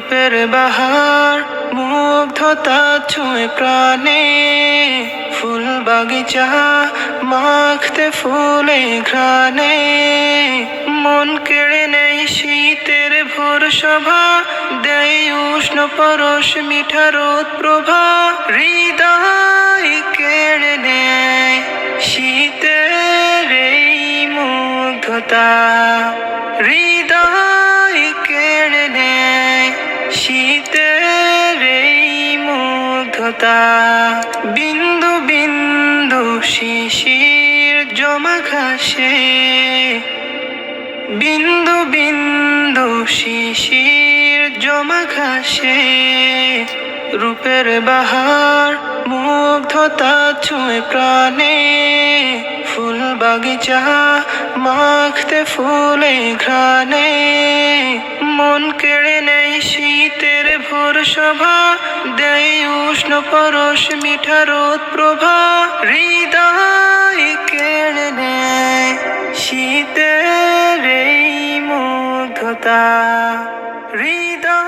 রূপের বাহার মুগ্ধতা ছুঁয়ে প্রাণে, ফুল বাগিচা মাখতে ফুলে ঘ্রাণে, মন কেড়ে নেই শীতের ভোর শোভা, দেয় উষ্ণ পরশ মিঠা রোদ প্রভা, হৃদয় কেড়ে নেয় শীতের এই মুগ্ধতা, হৃদয় কেড়ে নেয় শীতের এই মুগ্ধতা। বিন্দু বিন্দু শিশির জমা ঘাসে, বিন্দু বিন্দু শিশির জমা ঘাসে, রূপের বাহার মুগ্ধতা ছুঁয়ে প্রাণে, ফুল বাগিচা মাখতে ফুলে ঘ্রাণে, মন কেড়ে নেই শীতের ভোর শোভা, দেয় উষ্ণ পরশ মিঠা রোদ প্রভা, হৃদয় কেড়ে নেয় শীতের এই মুগ্ধতা, হৃদয়